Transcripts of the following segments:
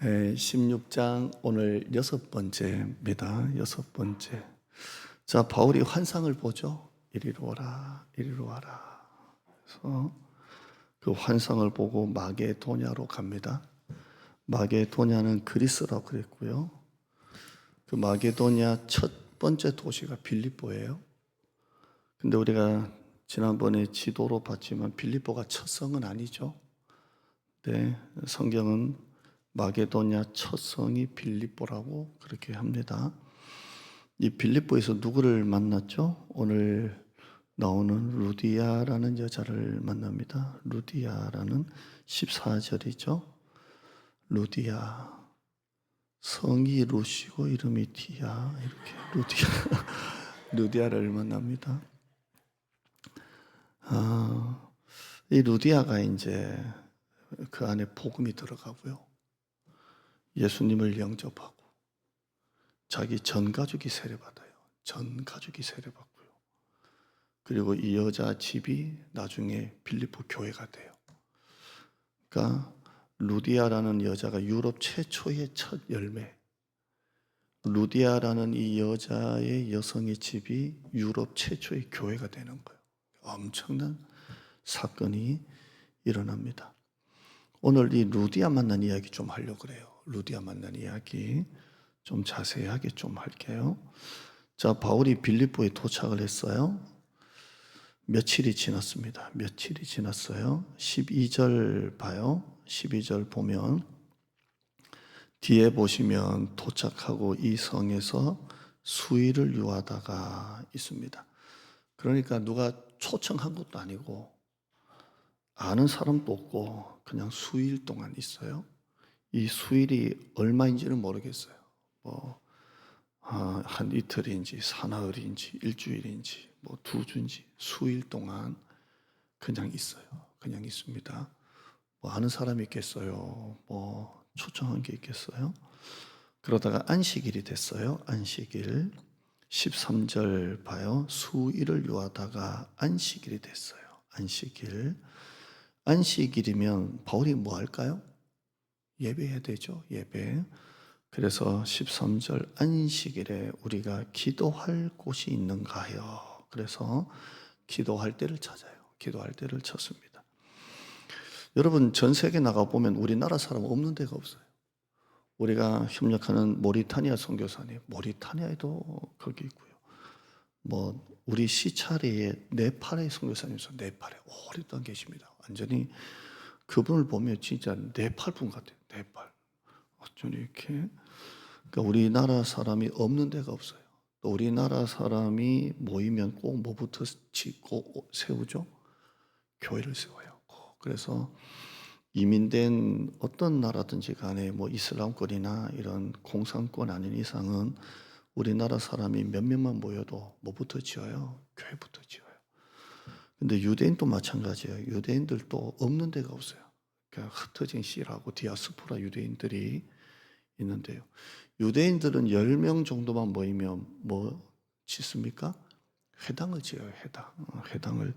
16장 오늘 6번째입니다. 6번째. 자, 바울이 환상을 보죠. 이리로 와라, 이리로 와라. 그래서 그 환상을 보고 마게도냐로 갑니다. 마게도냐는 그리스라고 그랬고요. 그 마게도냐 첫 번째 도시가 빌립보예요. 근데 우리가 지난번에 지도로 봤지만 빌립보가 첫 성은 아니죠. 네, 성경은 마게도냐 첫 성이 빌립보라고 그렇게 합니다. 이 빌립보에서 누구를 만났죠? 오늘 나오는 루디아라는 여자를 만납니다. 루디아라는 14절이죠. 루디아, 성이 루시고 이름이 디아, 이렇게 루디아를 만납니다. 이 루디아가 이제 그 안에 복음이 들어가고요. 예수님을 영접하고 자기 전 가족이 세례받아요. 전 가족이 세례받고요. 그리고 이 여자 집이 나중에 빌립보 교회가 돼요. 그러니까 루디아라는 여자가 유럽 최초의 첫 열매. 루디아라는 이 여자의 여성의 집이 유럽 최초의 교회가 되는 거예요. 엄청난 사건이 일어납니다. 오늘 이 루디아 만난 이야기 좀 하려고 그래요. 루디아 만난 이야기 좀 자세하게 좀 할게요. 자, 바울이 빌립보에 도착을 했어요. 며칠이 지났습니다. 며칠이 지났어요. 12절 봐요. 12절 보면 뒤에 보시면 도착하고 이 성에서 수일을 유하다가 있습니다. 그러니까 누가 초청한 것도 아니고 아는 사람도 없고 그냥 수일 동안 있어요. 이 수일이 얼마인지는 모르겠어요. 한 이틀인지 사나흘인지 일주일인지 두 주인지 수일 동안 그냥 있어요. 그냥 있습니다. 아는 사람이 있겠어요. 초청한 게 있겠어요. 그러다가 안식일이 됐어요. 안식일 13절 봐요. 수일을 유하다가 안식일이 됐어요. 안식일이면 바울이 뭐 할까요? 예배해야 되죠. 예배. 그래서 13절 안식일에 우리가 기도할 곳이 있는가 하여. 그래서 기도할 때를 찾아요. 기도할 때를 찾습니다. 여러분 전 세계 나가보면 우리나라 사람 없는 데가 없어요. 우리가 협력하는 모리타니아 선교사님, 모리타니아에도 거기 있고요. 우리 시차리에 네팔의 선교사님, 네팔에 오랫동안 계십니다. 완전히 그분을 보면 진짜 네팔 분 같아요. 네팔. 어쩜 이렇게. 그러니까 우리나라 사람이 없는 데가 없어요. 또 우리나라 사람이 모이면 꼭 뭐부터 짓고 세우죠? 교회를 세워요. 그래서 이민된 어떤 나라든지 간에 이슬람권이나 이런 공산권 아닌 이상은 우리나라 사람이 몇 명만 모여도 뭐부터 지어요? 교회부터 지어요. 근데 유대인도 마찬가지예요. 유대인들도 없는 데가 없어요. 그러니까 흩어진 씨라고 디아스포라 유대인들이 있는데요. 유대인들은 10명 정도만 모이면 뭐 짓습니까? 회당을 지어요. 회당을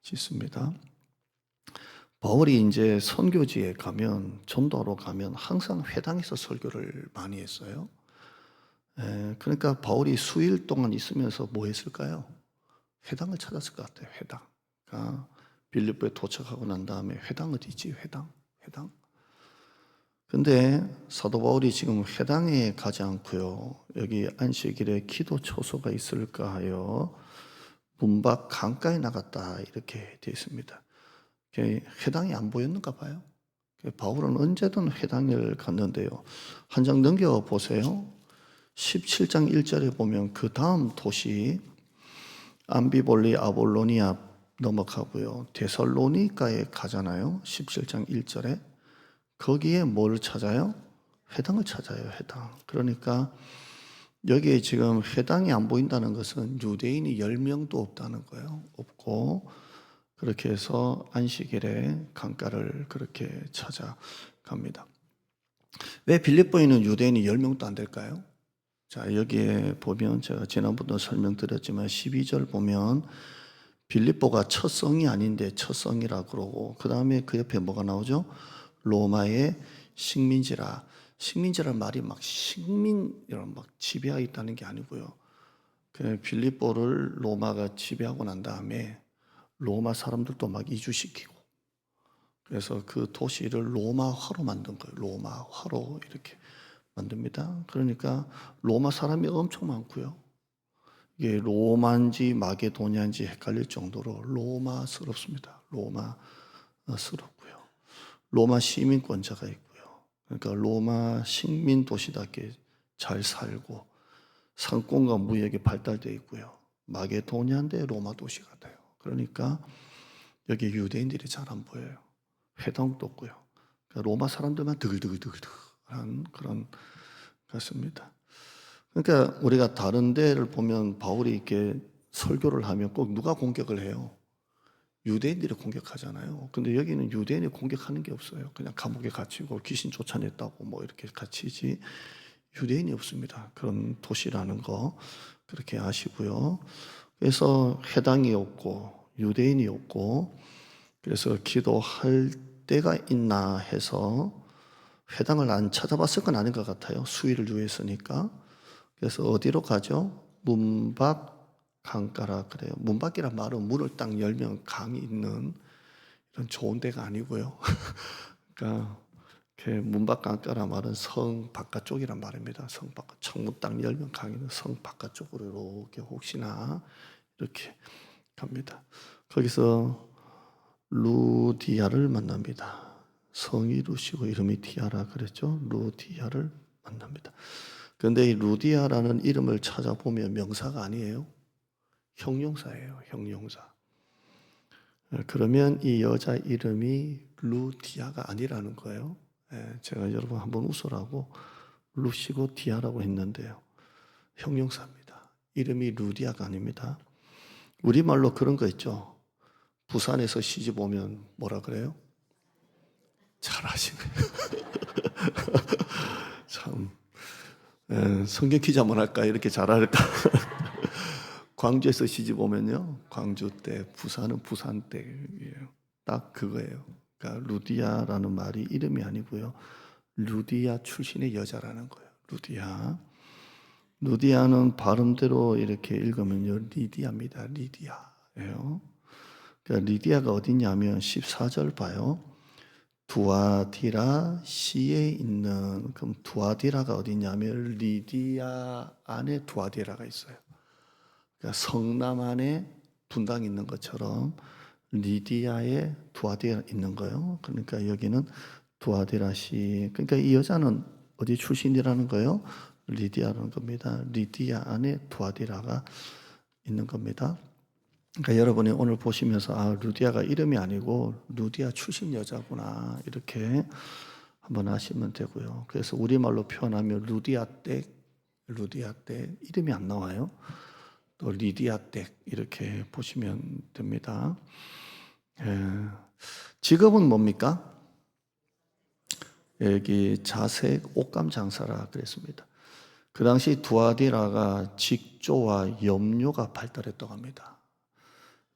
짓습니다. 바울이 이제 선교지에 가면, 전도하러 가면 항상 회당에서 설교를 많이 했어요. 그러니까 바울이 수일 동안 있으면서 뭐 했을까요? 회당을 찾았을 것 같아요. 회당. 그러니까 빌립보에 도착하고 난 다음에 회당 어디 있지? 회당. 근데 사도 바울이 지금 회당에 가지 않고요. 여기 안식일에 기도 초소가 있을까 하여 문 밖 강가에 나갔다 이렇게 되어 있습니다. 회당이 안 보였는가 봐요. 바울은 언제든 회당을 갔는데요. 한 장 넘겨보세요. 17장 1절에 보면 그 다음 도시 암비볼리 아볼로니아 넘어가고요. 데살로니가에 가잖아요. 17장 1절에. 거기에 뭘 찾아요? 회당을 찾아요. 회당. 그러니까 여기에 지금 회당이 안 보인다는 것은 유대인이 10명도 없다는 거예요. 없고 그렇게 해서 안식일에 강가를 그렇게 찾아갑니다. 왜 빌립보에는 유대인이 10명도 안 될까요? 자, 여기에 보면 제가 지난번도 설명드렸지만 12절 보면 빌립보가 첫 성이 아닌데 첫 성이라 그러고 그 다음에 그 옆에 뭐가 나오죠? 로마의 식민지라. 식민지라는 말이 막 식민 이런 막 지배하고 있다는 게 아니고요. 그 빌립보를 로마가 지배하고 난 다음에 로마 사람들도 막 이주시키고, 그래서 그 도시를 로마화로 만든 거예요. 로마화로 이렇게 만듭니다. 그러니까 로마 사람이 엄청 많고요. 이게 로마인지 마게도냐인지 헷갈릴 정도로 로마스럽습니다. 로마스럽고요. 로마 시민권자가 있고요. 그러니까 로마 식민 도시답게 잘 살고 상권과 무역이 발달되어 있고요. 마게도냐인데 로마 도시가 돼요. 그러니까 여기 유대인들이 잘 안 보여요. 회당도 없고요. 그러니까 로마 사람들만 드글드글드글한 그런 같습니다. 그러니까 우리가 다른 데를 보면 바울이 이렇게 설교를 하면 꼭 누가 공격을 해요? 유대인들이 공격하잖아요. 근데 여기는 유대인이 공격하는 게 없어요. 그냥 감옥에 갇히고 귀신 쫓아냈다고 뭐 이렇게 갇히지 유대인이 없습니다. 그런 도시라는 거 그렇게 아시고요. 그래서 해당이 없고 유대인이 없고, 그래서 기도할 때가 있나 해서 회당을 안 찾아봤을 건 아닌 것 같아요. 수위를 유했으니까. 그래서 어디로 가죠? 문밖 강가라 그래요. 문밖이란 말은 문을 딱 열면 강이 있는 이런 좋은 데가 아니고요. 그러니까 문밖 강가라 말은 성 바깥쪽이란 말입니다. 성 바깥, 창문 딱 열면 강이 있는 성 바깥쪽으로 이렇게 혹시나 이렇게 갑니다. 거기서 루디아를 만납니다. 성이 루시고 이름이 디아라 그랬죠. 루디아를 만납니다. 그런데 이 루디아라는 이름을 찾아보면 명사가 아니에요. 형용사예요. 형용사. 그러면 이 여자 이름이 루디아가 아니라는 거예요. 제가 여러분 한번 웃으라고 루시고 디아라고 했는데요. 형용사입니다. 이름이 루디아가 아닙니다. 우리말로 그런 거 있죠. 부산에서 시집 오면 뭐라 그래요? 잘하시네. 참. 성경 퀴즈 한번 할까? 이렇게 잘할까? 광주에서 시집 오면요. 광주 때, 부산은 부산 때예요. 딱 그거예요. 그러니까 루디아라는 말이 이름이 아니고요. 루디아 출신의 여자라는 거예요. 루디아. 루디아는 발음대로 이렇게 읽으면요. 리디아입니다. 리디아예요. 그러니까 리디아가 어디냐면 14절 봐요. 두아디라 시에 있는, 그럼 두아디라가 어디냐면 리디아 안에 두아디라가 있어요. 그러니까 성남 안에 분당이 있는 것처럼 리디아에 두아디라 있는 거예요. 그러니까 여기는 두아디라 시. 그러니까 이 여자는 어디 출신이라는 거예요? 리디아라는 겁니다. 리디아 안에 두아디라가 있는 겁니다. 그러니까 여러분이 오늘 보시면서 루디아가 이름이 아니고 루디아 출신 여자구나 이렇게 한번 아시면 되고요. 그래서 우리말로 표현하면 루디아 댁 이름이 안 나와요. 또 리디아 댁 이렇게 보시면 됩니다. 직업은 뭡니까? 여기 자색 옷감 장사라 그랬습니다. 그 당시 두아디라가 직조와 염료가 발달했다고 합니다.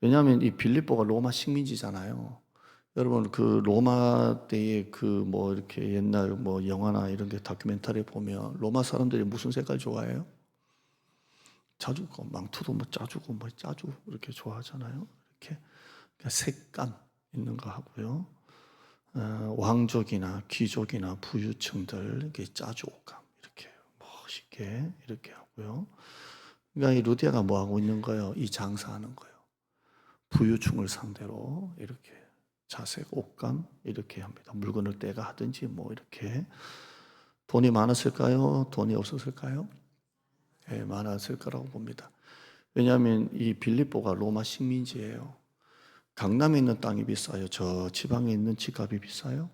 왜냐하면 이 빌립보가 로마 식민지잖아요. 여러분 그 로마 때의 그 뭐 이렇게 옛날 뭐 영화나 이런 게 다큐멘터리 보면 로마 사람들이 무슨 색깔 좋아해요? 자주고 망토도 뭐 짜주고 뭐 짜주 이렇게 좋아하잖아요. 이렇게 그러니까 색감 있는 거 하고요. 왕족이나 귀족이나 부유층들 이렇게 짜주 옷감 이렇게 멋있게 이렇게 하고요. 그러니까 이 루디아가 뭐 하고 있는 거예요? 이 장사하는 거예요. 부유층을 상대로 이렇게 자색, 옷감 이렇게 합니다. 물건을 떼가 하든지 뭐 이렇게. 돈이 많았을까요? 돈이 없었을까요? 네, 많았을 거라고 봅니다. 왜냐하면 이 빌립보가 로마 식민지예요. 강남에 있는 땅이 비싸요? 저 지방에 있는 집값이 비싸요?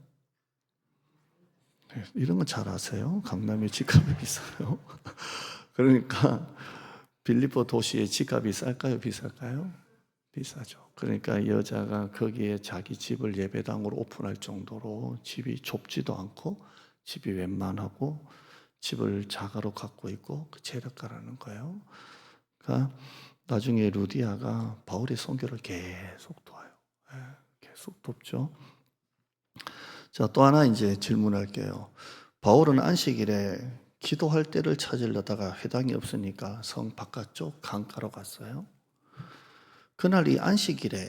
네, 이런 건 잘 아세요. 강남의 집값이 비싸요. 그러니까 빌립보 도시의 집값이 쌀까요? 비쌀까요? 비싸죠. 그러니까 여자가 거기에 자기 집을 예배당으로 오픈할 정도로 집이 좁지도 않고 집이 웬만하고 집을 자가로 갖고 있고 그 재력가라는 거예요. 그러니까 나중에 루디아가 바울의 선교를 계속 도와요. 계속 돕죠. 자, 또 하나 이제 질문할게요. 바울은 안식일에 기도할 때를 찾으려다가 회당이 없으니까 성 바깥쪽 강가로 갔어요. 그날 이 안식일에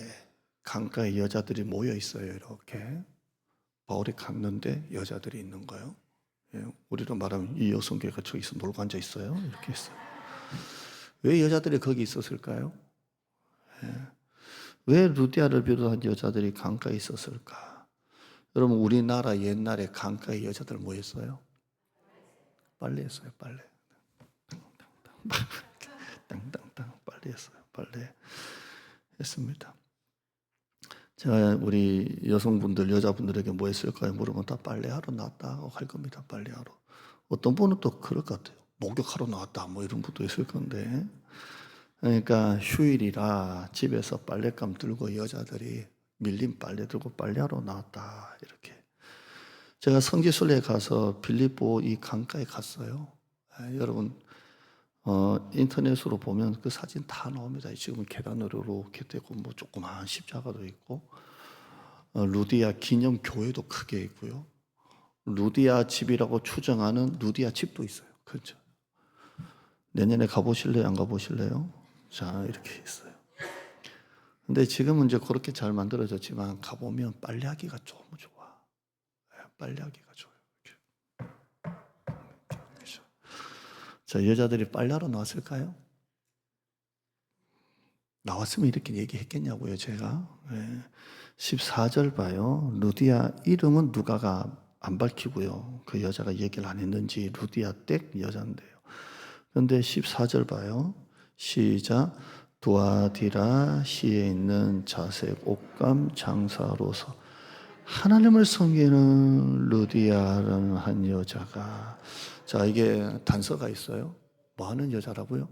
강가에 여자들이 모여 있어요. 이렇게 바울이 갔는데 여자들이 있는 거예요. 예, 우리로 말하면 이 여성교회가 저기서 놀고 앉아 있어요. 이렇게 있어요. 왜 여자들이 거기 있었을까요? 왜 루디아를 비롯한 여자들이 강가에 있었을까? 여러분, 우리나라 옛날에 강가에 여자들 모였어요? 빨래했어요, 빨래. 땅땅땅 빨래했어요, 빨래 했습니다. 제가 우리 여성분들, 여자분들에게 뭐 했을까요? 물으면 다 빨래하러 나왔다고 할 겁니다, 빨래하러. 어떤 분은 또 그럴 것 같아요. 목욕하러 나왔다, 뭐 이런 분도 있을 건데. 그러니까 휴일이라 집에서 빨랫감 들고 여자들이 밀린 빨래 들고 빨래하러 나왔다, 이렇게. 제가 성지순례에 가서 빌립보 이 강가에 갔어요. 여러분 인터넷으로 보면 그 사진 다 나옵니다. 지금 계단으로 이렇게 되고 뭐 조그마한 십자가도 있고 루디아 기념 교회도 크게 있고요. 루디아 집이라고 추정하는 루디아 집도 있어요. 그렇죠? 내년에 가보실래요? 안 가보실래요? 자, 이렇게 있어요. 근데 지금은 이제 그렇게 잘 만들어졌지만 가보면 빨래하기가 너무 좋아. 빨래하기가 좋아요. 그렇죠? 자, 여자들이 빨래하러 나왔을까요? 나왔으면 이렇게 얘기했겠냐고요, 제가. 14절 봐요. 루디아 이름은 누가가 안 밝히고요. 그 여자가 얘기를 안 했는지 루디아 댁 여자인데요. 그런데 14절 봐요. 시작. 두아디라 시에 있는 자색 옷감 장사로서 하나님을 섬기는 루디아라는 한 여자가, 자, 이게 단서가 있어요. 뭐 하는 여자라고요?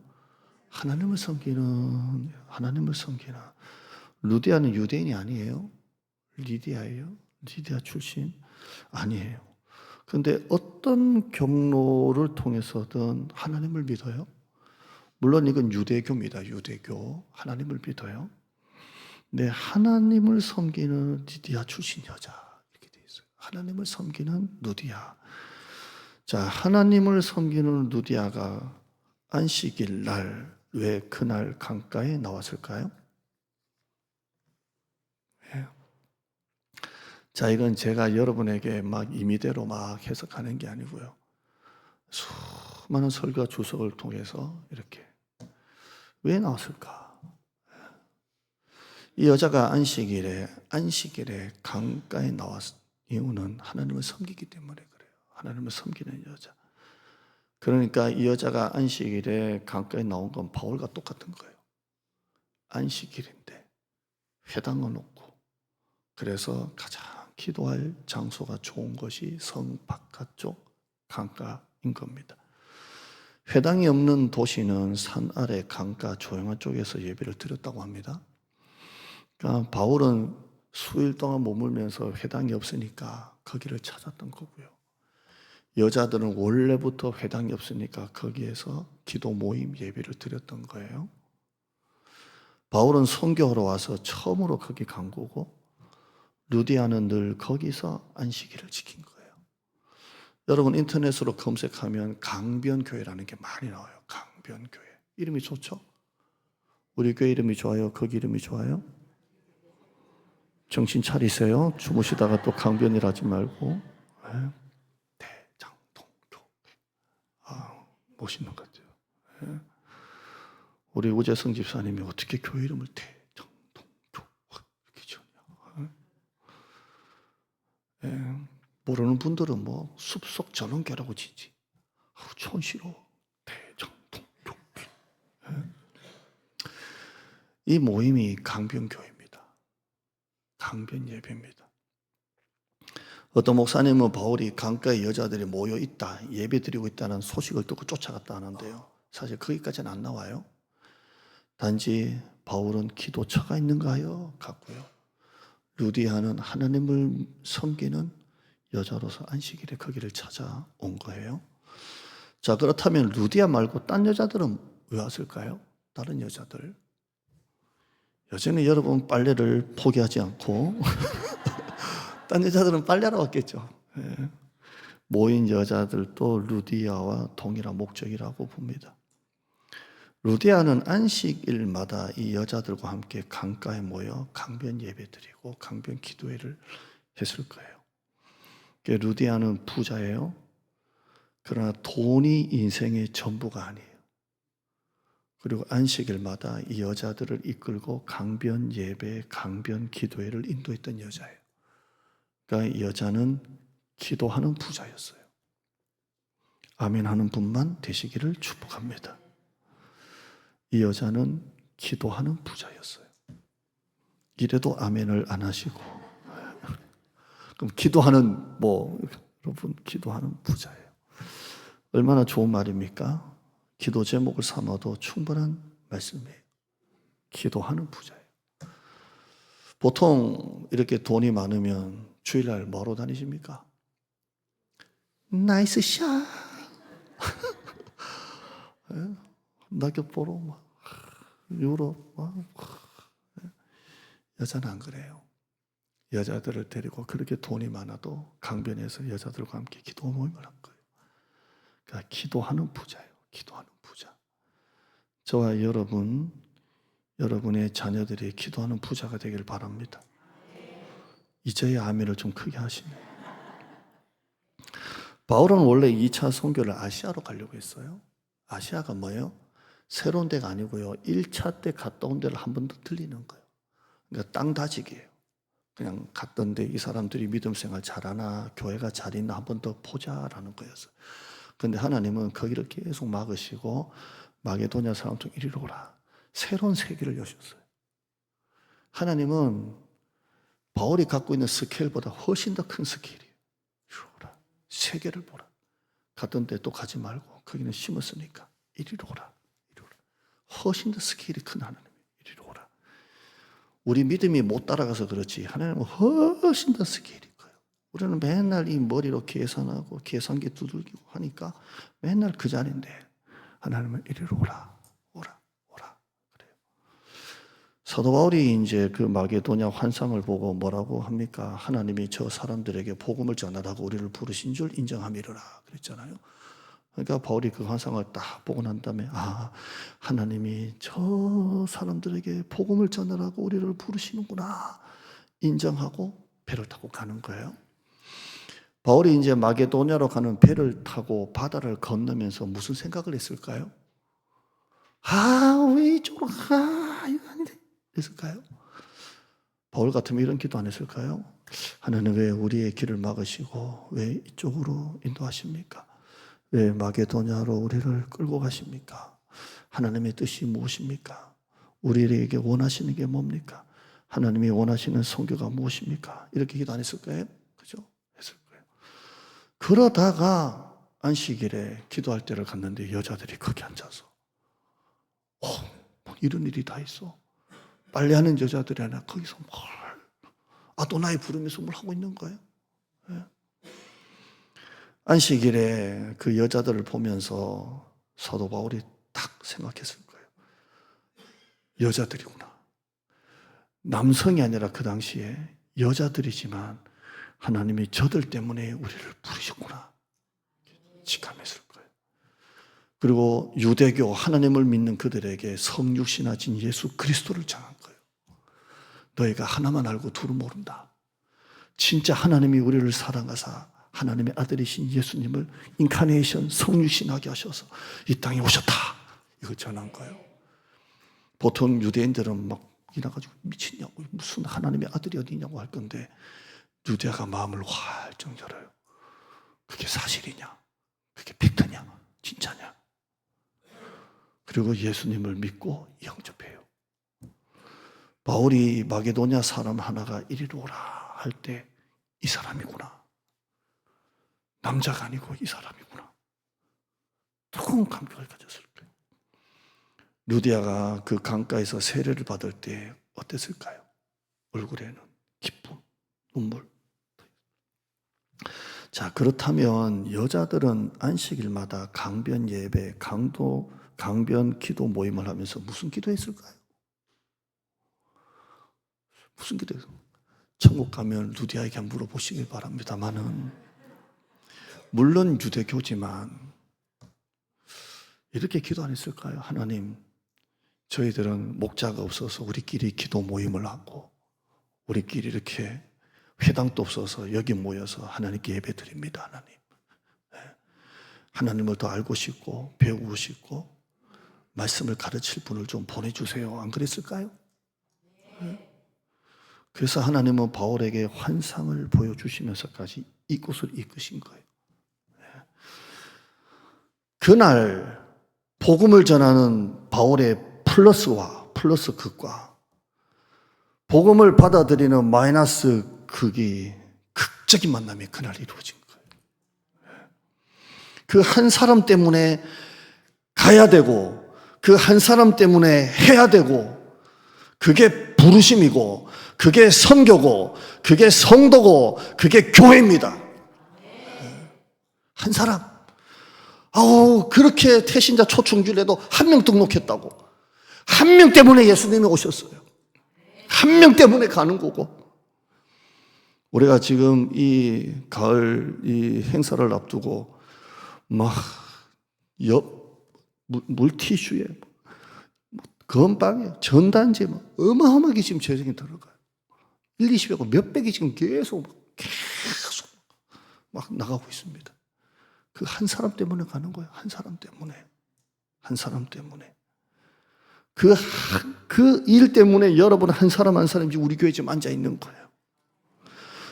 하나님을 섬기는. 루디아는 유대인이 아니에요. 리디아예요. 리디아 출신 아니에요. 그런데 어떤 경로를 통해서든 하나님을 믿어요. 물론 이건 유대교입니다. 유대교. 하나님을 믿어요. 네, 하나님을 섬기는 리디아 출신 여자, 이렇게 돼 있어요. 하나님을 섬기는 루디아. 자, 하나님을 섬기는 루디아가 안식일 날 왜 그날 강가에 나왔을까요? 네. 자, 이건 제가 여러분에게 막 임의대로 막 해석하는 게 아니고요. 수많은 설교 주석을 통해서 이렇게 왜 나왔을까? 이 여자가 안식일에 강가에 나왔 이유는 하나님을 섬기기 때문에 그래요. 하나님을 섬기는 여자. 그러니까 이 여자가 안식일에 강가에 나온 건 바울과 똑같은 거예요. 안식일인데 회당은 없고, 그래서 가장 기도할 장소가 좋은 것이 성 바깥쪽 강가인 겁니다. 회당이 없는 도시는 산 아래 강가 조용한 쪽에서 예배를 드렸다고 합니다. 그러니까 바울은 수일 동안 머물면서 회당이 없으니까 거기를 찾았던 거고요. 여자들은 원래부터 회당이 없으니까 거기에서 기도 모임 예배를 드렸던 거예요. 바울은 선교하러 와서 처음으로 거기 간 거고, 루디아는 늘 거기서 안식일을 지킨 거예요. 여러분 인터넷으로 검색하면 강변교회라는 게 많이 나와요. 강변교회. 이름이 좋죠? 우리 교회 이름이 좋아요? 거기 이름이 좋아요? 정신 차리세요. 주무시다가 또 강변이라 하지 말고. 멋있는 것 같아요. 우리 우재성 집사님이 어떻게 교회 이름을 대장동교 이렇게 지었냐. 모르는 분들은 뭐 숲속 전원교라고 지지. 촌시로 대장동교. 이 모임이 강변교회입니다. 강변 예배입니다. 어떤 목사님은 바울이 강가에 여자들이 모여 있다, 예배 드리고 있다는 소식을 듣고 쫓아갔다 하는데요. 사실 거기까지는 안 나와요. 단지 바울은 기도처가 있는가 하여 갔고요. 루디아는 하나님을 섬기는 여자로서 안식일에 거기를 찾아온 거예요. 자, 그렇다면 루디아 말고 딴 여자들은 왜 왔을까요? 다른 여자들. 여전히 여러분 빨래를 포기하지 않고 딴 여자들은 빨래하러 왔겠죠. 모인 여자들도 루디아와 동일한 목적이라고 봅니다. 루디아는 안식일마다 이 여자들과 함께 강가에 모여 강변 예배드리고 강변 기도회를 했을 거예요. 루디아는 부자예요. 그러나 돈이 인생의 전부가 아니에요. 그리고 안식일마다 이 여자들을 이끌고 강변 예배, 강변 기도회를 인도했던 여자예요. 그러니까 이 여자는 기도하는 부자였어요. 아멘 하는 분만 되시기를 축복합니다. 이 여자는 기도하는 부자였어요. 이래도 아멘을 안 하시고. 그럼 기도하는, 여러분, 기도하는 부자예요. 얼마나 좋은 말입니까? 기도 제목을 삼아도 충분한 말씀이에요. 기도하는 부자예요. 보통 이렇게 돈이 많으면 주일날 뭐로 다니십니까? 나이스 샷! 낙엽 보러 막 유럽 여자는 안 그래요. 여자들을 데리고 그렇게 돈이 많아도 강변에서 여자들과 함께 기도 모임을 한 거예요. 그러니까 기도하는 부자예요. 기도하는 부자. 저와 여러분의 자녀들이 기도하는 부자가 되길 바랍니다. 이제의 아멘을 좀 크게 하시네요. 바울은 원래 2차 선교를 아시아로 가려고 했어요. 아시아가 뭐예요? 새로운 데가 아니고요. 1차 때 갔다 온 데를 한 번 더 들리는 거예요. 그러니까 땅 다지기예요. 그냥 갔던데 이 사람들이 믿음 생활 잘하나 교회가 잘 있나 한 번 더 보자라는 거였어요. 그런데 하나님은 거기를 계속 막으시고 마게도냐 사람들 이리로 오라. 새로운 세계를 여셨어요. 하나님은 바울이 갖고 있는 스케일보다 훨씬 더 큰 스케일이에요. 이리로 오라. 세계를 보라. 갔던 데 또 가지 말고 거기는 심었으니까 이리로 오라. 이리로 오라. 훨씬 더 스케일이 큰 하나님. 이리로 오라. 우리 믿음이 못 따라가서 그렇지 하나님은 훨씬 더 스케일이 커요. 우리는 맨날 이 머리로 계산하고 계산기 두들기고 하니까 맨날 그 자리인데 하나님은 이리로 오라. 오라. 오라. 그래요. 사도 바울이 이제 그 마게도냐 환상을 보고 뭐라고 합니까? 하나님이 저 사람들에게 복음을 전하라고 우리를 부르신 줄 인정함이로라 그랬잖아요. 그러니까 바울이 그 환상을 딱 보고 난 다음에 하나님이 저 사람들에게 복음을 전하라고 우리를 부르시는구나 인정하고 배를 타고 가는 거예요. 바울이 이제 마게도냐로 가는 배를 타고 바다를 건너면서 무슨 생각을 했을까요? 왜 이쪽으로 가? 이거 아닌데. 했을까요? 바울 같으면 이런 기도 안 했을까요? 하나님 왜 우리의 길을 막으시고 왜 이쪽으로 인도하십니까? 왜 마게도냐로 우리를 끌고 가십니까? 하나님의 뜻이 무엇입니까? 우리에게 원하시는 게 뭡니까? 하나님이 원하시는 선교가 무엇입니까? 이렇게 기도 안 했을까요? 그죠? 했을 거예요. 그러다가 안식일에 기도할 때를 갔는데 여자들이 거기 앉아서 이런 일이 다 있어. 빨래하는 여자들이 하나 거기서 아도나이 부르면서 뭘 하고 있는 거예요. 네. 안식일에 그 여자들을 보면서 사도 바울이 딱 생각했을 거예요. 여자들이구나. 남성이 아니라 그 당시에 여자들이지만 하나님이 저들 때문에 우리를 부르셨구나. 직감했을 거예요. 그리고 유대교 하나님을 믿는 그들에게 성육신하신 예수 그리스도를 전한 거예요. 너희가 하나만 알고 둘은 모른다. 진짜 하나님이 우리를 사랑하사 하나님의 아들이신 예수님을 인카네이션 성육신하게 하셔서 이 땅에 오셨다. 이거 전한 거예요. 보통 유대인들은 막 일어나가지고 미치냐고 무슨 하나님의 아들이 어디냐고 할 건데 유대가 마음을 활짝 열어요. 그게 사실이냐? 그게 팩트냐? 진짜냐? 그리고 예수님을 믿고 영접해요. 바울이 마게도냐 사람 하나가 이리로 오라 할 때 이 사람이구나. 남자가 아니고 이 사람이구나. 뜨거운 감격을 가졌을 거예요. 루디아가 그 강가에서 세례를 받을 때 어땠을까요? 얼굴에는 기쁨, 눈물. 자, 그렇다면 여자들은 안식일마다 강변 예배, 강변 기도 모임을 하면서 무슨 기도했을까요? 무슨 기도했을까요? 천국 가면 루디아에게 물어보시길 바랍니다만은 물론 유대교지만 이렇게 기도 안 했을까요? 하나님, 저희들은 목자가 없어서 우리끼리 기도 모임을 하고 우리끼리 이렇게 회당도 없어서 여기 모여서 하나님께 예배 드립니다. 하나님, 하나님을 더 알고 싶고 배우고 싶고 말씀을 가르칠 분을 좀 보내주세요. 안 그랬을까요? 그래서 하나님은 바울에게 환상을 보여주시면서까지 이곳을 이끄신 거예요. 그날 복음을 전하는 바울의 플러스 극과 복음을 받아들이는 마이너스 극이 극적인 만남이 그날 이루어진 거예요. 그 한 사람 때문에 가야 되고 그 한 사람 때문에 해야 되고 그게 부르심이고 그게 선교고 그게 성도고 그게 교회입니다. 한 사람. 그렇게 태신자 초청주일에도 한 명 등록했다고. 한 명 때문에 예수님이 오셨어요. 한 명 때문에 가는 거고. 우리가 지금 이 가을 이 행사를 앞두고 막 물티슈에 건빵에 전단지에 어마어마하게 지금 재정이 들어가요. 1, 20하고 몇백이 지금 계속 막 나가고 있습니다. 그 한 사람 때문에 가는 거예요. 한 사람 때문에. 한 사람 때문에. 그 일 때문에 여러분 한 사람 한 사람이 우리 교회에 지금 앉아 있는 거예요.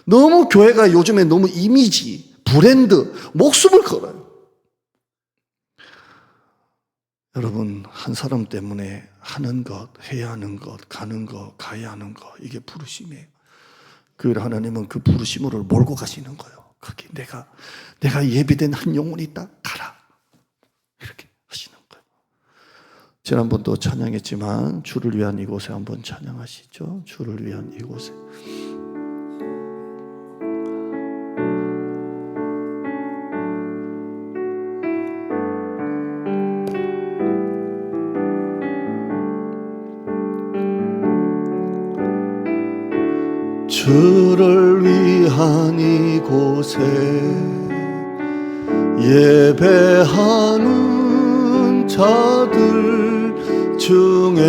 너무 교회가 요즘에 너무 이미지, 브랜드, 목숨을 걸어요. 여러분, 한 사람 때문에 하는 것, 해야 하는 것, 가는 것, 가야 하는 것, 이게 부르심이에요. 그래서 하나님은 그 부르심으로 몰고 가시는 거예요. 거기 내가 예비된 한 영혼이 있다, 가라. 이렇게 하시는 거예요. 지난번도 찬양했지만 주를 위한 이곳에 한번 찬양하시죠. 주를 위한 이곳에. 주를 위한 이곳에 예배하는 자들 중에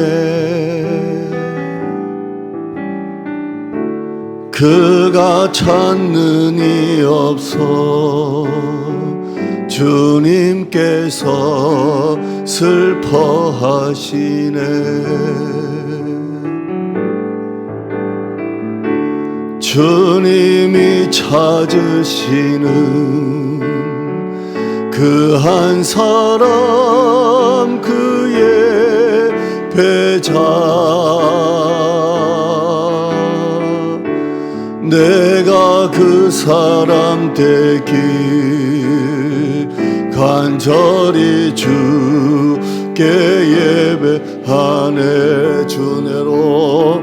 그가 찾는 이 없어 주님께서 슬퍼하시네. 주님이 찾으시는 그 한 사람 그의 배자 내가 그 사람 되길 간절히 주께 예배하네. 주내로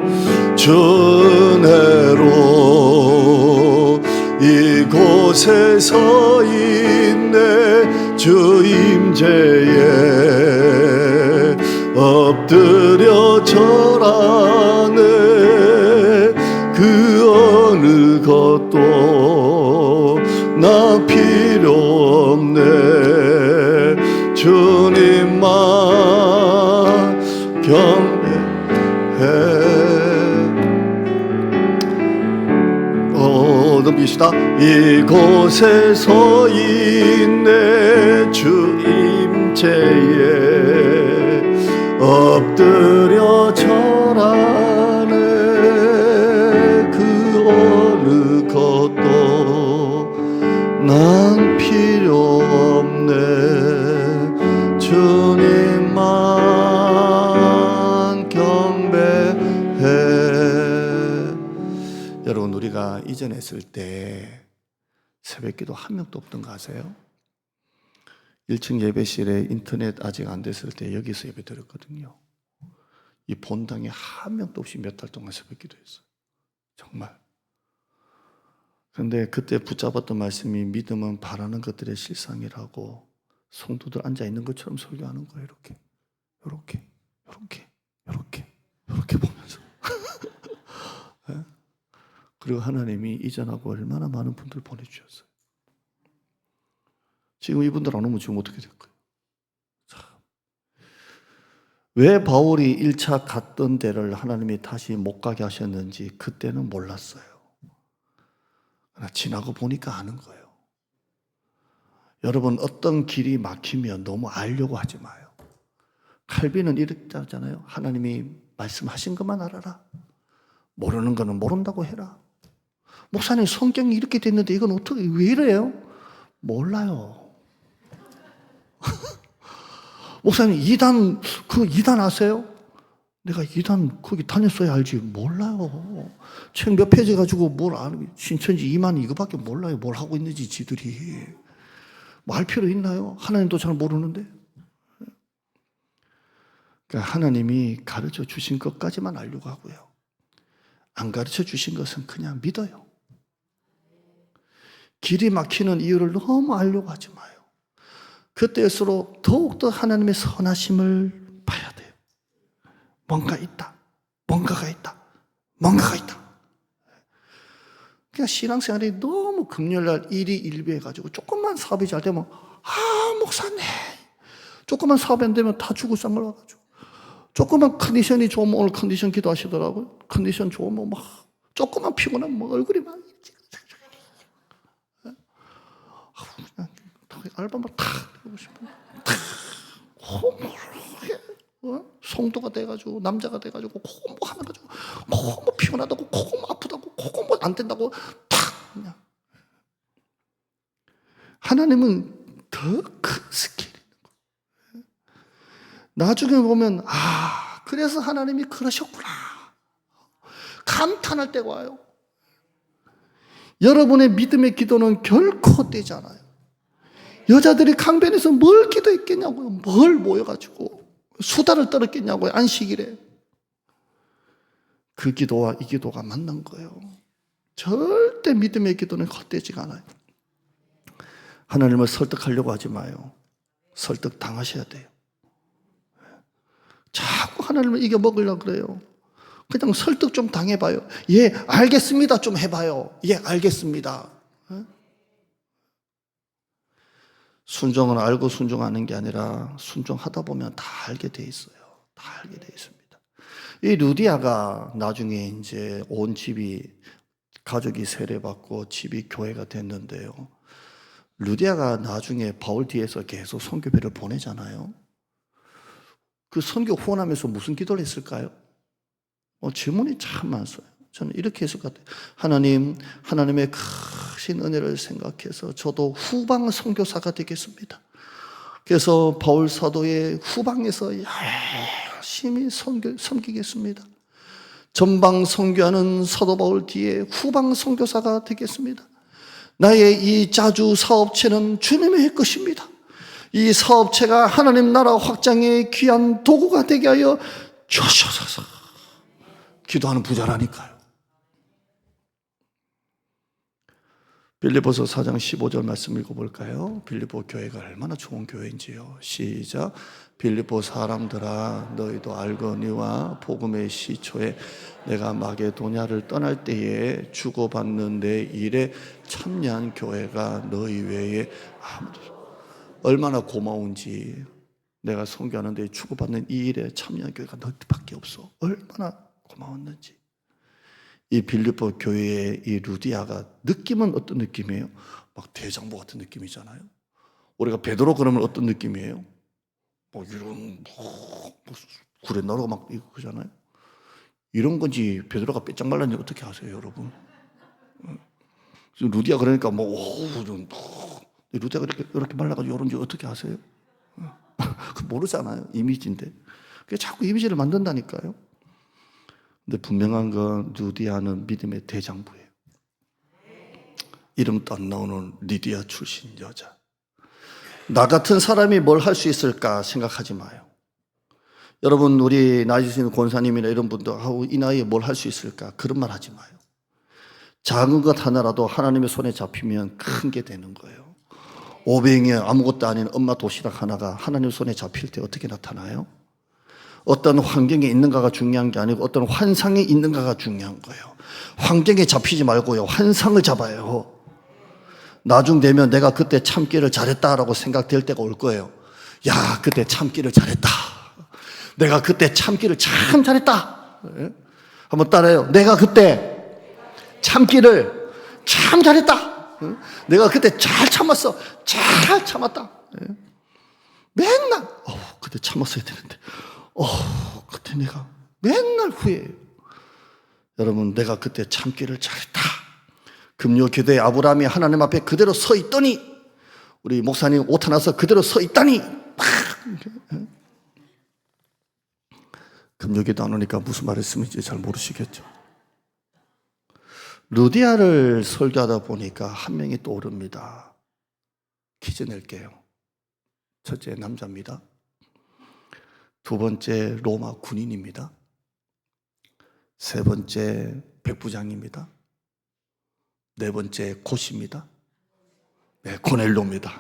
이곳에 서 있네. 주 임재에 엎드려 절하네. 그 어느 것도 나 필요 없네. 주님만 경배해. 넘기시다. 이곳에 서 있네. 주 임재에 엎드려 절하네. 그 어느 것도 난 필요 없네. 주님만 경배해. 여러분, 우리가 이전에 했을 때 새벽기도 한 명도 없던 거 아세요? 1층 예배실에 인터넷 아직 안 됐을 때 여기서 예배 드렸거든요. 이 본당에 한 명도 없이 몇 달 동안 새벽기도 했어요. 정말. 그런데 그때 붙잡았던 말씀이 믿음은 바라는 것들의 실상이라고 성도들 앉아 있는 것처럼 설교하는 거예요. 이렇게 보면서. 네? 그리고 하나님이 이전하고 얼마나 많은 분들 보내주셨어요. 지금 이분들 안 오면 지금 어떻게 될까요? 왜 바울이 1차 갔던 데를 하나님이 다시 못 가게 하셨는지 그때는 몰랐어요. 그러나 지나고 보니까 아는 거예요. 여러분, 어떤 길이 막히면 너무 알려고 하지 마요. 칼빈은 이렇게 하잖아요. 하나님이 말씀하신 것만 알아라. 모르는 거는 모른다고 해라. 목사님, 성경이 이렇게 됐는데 이건 어떻게, 왜 이래요? 몰라요. 목사님, 그 이단 아세요? 내가 이단 거기 다녔어야 알지. 몰라요. 책 몇 페이지 가지고 뭘 아는, 신천지 2만 이거밖에 몰라요. 뭘 하고 있는지 지들이. 뭐 알 필요 있나요? 하나님도 잘 모르는데. 그러니까 하나님이 가르쳐 주신 것까지만 알려고 하고요. 안 가르쳐 주신 것은 그냥 믿어요. 길이 막히는 이유를 너무 알려고 하지 마요. 그때일수록 더욱더 하나님의 선하심을 봐야 돼요. 뭔가가 있다. 그러니까 신앙생활이 너무 금요일날 일이 일비해가지고 조금만 사업이 잘 되면 목사님, 조금만 사업이 안 되면 다 죽을 상을 와가지고, 조금만 컨디션이 좋으면, 오늘 컨디션 기도하시더라고요. 컨디션 좋으면 막 조금만 피곤하면 얼굴이 막 알바만 탁 하고 싶어. 성도가 돼가지고 남자가 돼가지고 뭐 하나 가지고 뭐 피곤하다고 뭐 아프다고 뭐 안 된다고 탁 그냥. 하나님은 더 큰 스킬이 있는 거예요. 나중에 보면 그래서 하나님이 그러셨구나 감탄할 때가 와요. 여러분의 믿음의 기도는 결코 헛되지 않아요. 여자들이 강변에서 뭘 기도했겠냐고요. 뭘 모여가지고 수다를 떨었겠냐고요. 안식일에. 그 기도와 이 기도가 만난 거예요. 절대 믿음의 기도는 헛되지가 않아요. 하나님을 설득하려고 하지 마요. 설득 당하셔야 돼요. 자꾸 하나님을 이겨먹으려고 그래요. 그냥 설득 좀 당해봐요. 예, 알겠습니다. 좀 해봐요. 예, 알겠습니다. 순종은 알고 순종하는 게 아니라 순종하다 보면 다 알게 돼 있어요. 다 알게 돼 있습니다. 이 루디아가 나중에 이제 온 집이 가족이 세례받고 집이 교회가 됐는데요. 루디아가 나중에 바울 뒤에서 계속 선교배를 보내잖아요. 그 선교 후원하면서 무슨 기도를 했을까요? 질문이 참 많았어요. 저는 이렇게 했을 것 같아요. 하나님, 하나님의 크신 은혜를 생각해서 저도 후방 선교사가 되겠습니다. 그래서 바울 사도의 후방에서 열심히 섬기겠습니다. 전방 선교하는 사도 바울 뒤에 후방 선교사가 되겠습니다. 나의 이 자주 사업체는 주님의 것입니다. 이 사업체가 하나님 나라 확장의 귀한 도구가 되게 하여 주셔서 기도하는 부자라니까요. 빌립보서 4장 15절 말씀 읽어볼까요? 빌립보 교회가 얼마나 좋은 교회인지요. 시작. 빌립보 사람들아 너희도 알거니와 복음의 시초에 내가 마게도냐를 떠날 때에 주고받는 내 일에 참여한 교회가 너희 외에 아무도. 얼마나 고마운지. 내가 선교하는 데 주고받는 이 일에 참여한 교회가 너희밖에 없어. 얼마나 고마웠는지. 이 빌립보 교회의 이 루디아가 느낌은 어떤 느낌이에요? 막 대장부 같은 느낌이잖아요. 우리가 베드로 그러면 어떤 느낌이에요? 이런 구레나루가 막 그러잖아요. 이런 건지 베드로가 빼짝 말랐는지 어떻게 아세요, 여러분? 루디아 그러니까 루디아가 이렇게 말라가지고 이런지 어떻게 아세요? 모르잖아요. 이미지인데. 그게 자꾸 이미지를 만든다니까요. 근데 분명한 건 루디아는 믿음의 대장부예요. 이름도 안 나오는 리디아 출신 여자. 나 같은 사람이 뭘 할 수 있을까 생각하지 마요. 여러분, 우리 나이 드신 권사님이나 이런 분들 이 나이에 뭘 할 수 있을까 그런 말 하지 마요. 작은 것 하나라도 하나님의 손에 잡히면 큰 게 되는 거예요. 오병이에 아무것도 아닌 엄마 도시락 하나가 하나님 손에 잡힐 때 어떻게 나타나요? 어떤 환경에 있는가가 중요한 게 아니고 어떤 환상에 있는가가 중요한 거예요. 환경에 잡히지 말고요, 환상을 잡아요. 나중 되면 내가 그때 참기를 잘했다라고 생각될 때가 올 거예요. 야, 그때 참기를 잘했다. 내가 그때 참기를 참 잘했다. 한번 따라해요. 내가 그때 참기를 참 잘했다. 내가 그때 잘 참았어. 잘 참았다. 맨날 그때 참았어야 되는데 그때 내가 맨날 후회해요. 여러분, 내가 그때 참기를 잘했다. 금요 기도에 아브라함이 하나님 앞에 그대로 서 있더니, 우리 목사님 옷 하나서 그대로 서 있다니, 금요 기도 안 오니까 무슨 말 했으면지 잘 모르시겠죠. 루디아를 설교하다 보니까 한 명이 떠오릅니다. 퀴즈 낼게요. 첫째, 남자입니다. 두 번째, 로마 군인입니다. 세 번째, 백부장입니다. 네 번째, 고시입니다. 네, 고넬료입니다.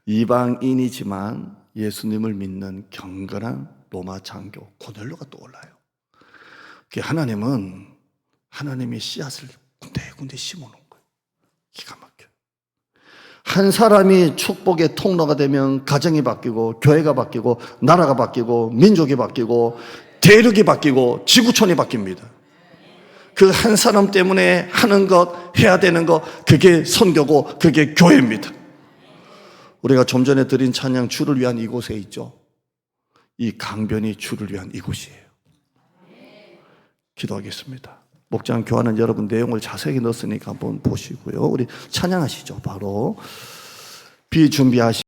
이방인이지만 예수님을 믿는 경건한 로마 장교 고넬료가 떠올라요. 하나님은 하나님의 씨앗을 군데군데 심어놓은 거예요. 기가 막혀요. 한 사람이 축복의 통로가 되면 가정이 바뀌고, 교회가 바뀌고, 나라가 바뀌고, 민족이 바뀌고, 대륙이 바뀌고, 지구촌이 바뀝니다. 그 한 사람 때문에 하는 것, 해야 되는 것, 그게 선교고 그게 교회입니다. 우리가 좀 전에 드린 찬양, 주를 위한 이곳에 있죠. 이 강변이 주를 위한 이곳이에요. 기도하겠습니다. 목장 교환은 여러분 내용을 자세히 넣었으니까 한번 보시고요. 우리 찬양하시죠. 바로 비준비하시